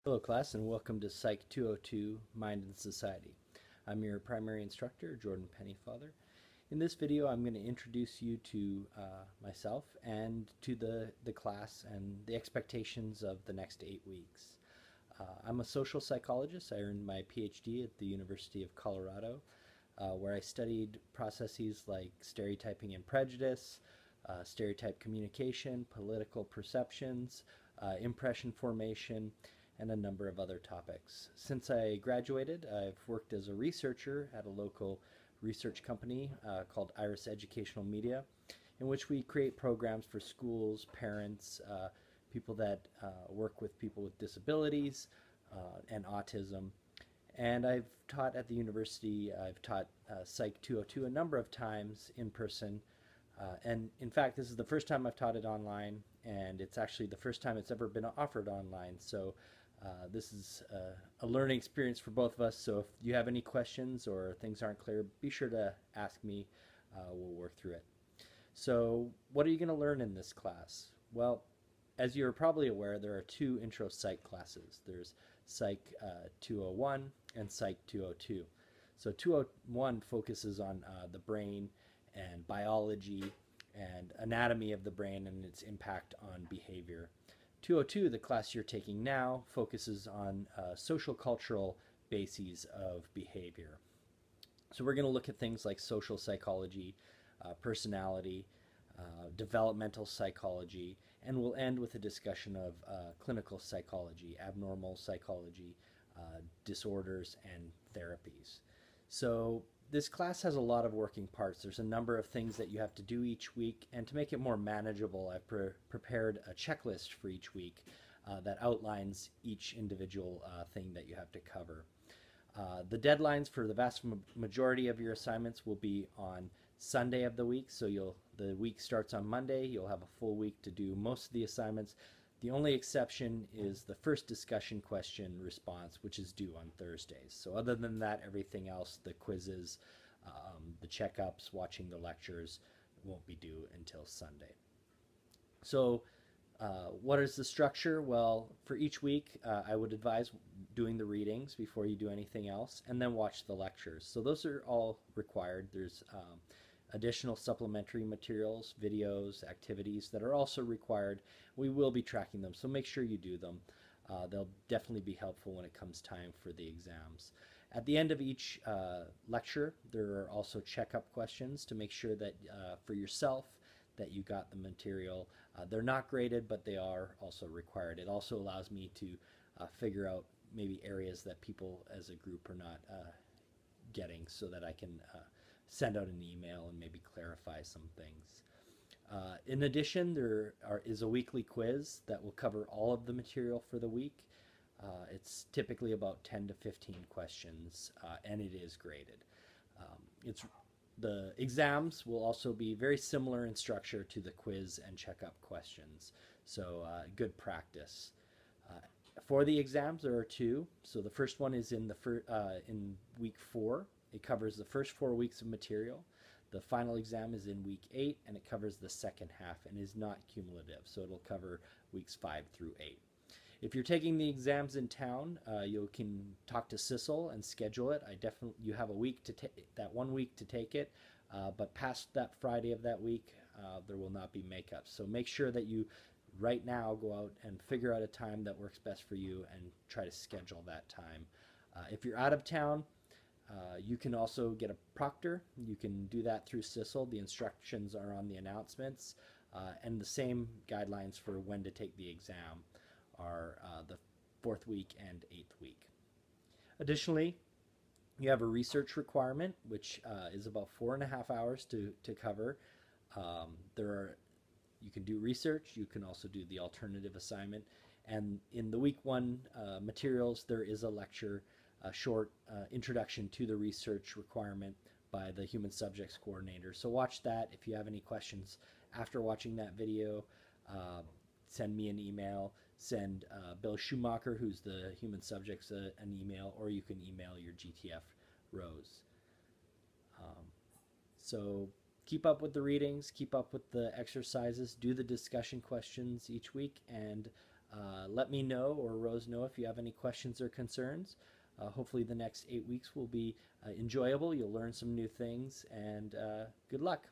Hello class and welcome to Psych 202 Mind and Society. I'm your primary instructor, Jordan Pennyfather. In this video I'm going to introduce you to myself and to the class and the expectations of the next 8 weeks. I'm a social psychologist. I earned my PhD at the University of Colorado where I studied processes like stereotyping and prejudice, stereotype communication, political perceptions, impression formation, and a number of other topics. Since I graduated, I've worked as a researcher at a local research company called Iris Educational Media, in which we create programs for schools, parents, people that work with people with disabilities and autism. And I've taught at the university. I've taught Psych 202 a number of times in person. And in fact, this is the first time I've taught it online, and it's actually the first time it's ever been offered online. So this is a learning experience for both of us. So if you have any questions or things aren't clear, be sure to ask me. We'll work through it. So what are you going to learn in this class? Well, as you're probably aware, there are two intro psych classes. There's Psych 201 and Psych 202. So 201 focuses on the brain and biology and anatomy of the brain and its impact on behavior. 202, the class you're taking now, focuses on social cultural bases of behavior. So we're going to look at things like social psychology, personality, developmental psychology, and we'll end with a discussion of clinical psychology, abnormal psychology, disorders, and therapies. So this class has a lot of working parts. There's a number of things that you have to do each week, and to make it more manageable, I've prepared a checklist for each week that outlines each individual thing that you have to cover. The deadlines for the vast majority of your assignments will be on Sunday of the week, so the week starts on Monday. You'll have a full week to do most of the assignments. The only exception is the first discussion question response, which is due on Thursdays. So other than that, everything else, the quizzes, the checkups, watching the lectures, won't be due until Sunday. So what is the structure? Well, for each week, I would advise doing the readings before you do anything else, and then watch the lectures. So those are all required. There's additional supplementary materials, videos, activities that are also required. We will be tracking them, so make sure you do them. They'll definitely be helpful when it comes time for the exams. At the end of each lecture, there are also checkup questions to make sure that for yourself that you got the material. They're not graded, but they are also required. It also allows me to figure out maybe areas that people as a group are not getting, so that I can send out an email and maybe clarify some things. In addition, is a weekly quiz that will cover all of the material for the week. It's typically about 10 to 15 questions, and it is graded. The exams will also be very similar in structure to the quiz and checkup questions, so good practice. For the exams, there are two. So the first one is in week 4. It covers the first 4 weeks of material. The final exam is in week 8, and it covers the second half and is not cumulative, so it'll cover weeks 5 through 8. If you're taking the exams in town, you can talk to CISL and schedule it. You have a week to that 1 week to take it, but past that Friday of that week, there will not be makeups. So make sure that you right now go out and figure out a time that works best for you and try to schedule that time. If you're out of town, you can also get a proctor. You can do that through CISL. The instructions are on the announcements, and the same guidelines for when to take the exam are the 4th week and 8th week. Additionally, you have a research requirement, which is about 4.5 hours to cover. You can do research. You can also do the alternative assignment. And in the week 1 materials, there is a lecture, a short introduction to the research requirement by the human subjects coordinator. So watch that. If you have any questions after watching that video, send me an email. Send Bill Schumacher, who's the human subjects, an email, or you can email your GTF Rose. So keep up with the readings, keep up with the exercises, do the discussion questions each week, and Let me know, or Rose know, if you have any questions or concerns. Hopefully the next 8 weeks will be enjoyable. You'll learn some new things, and good luck.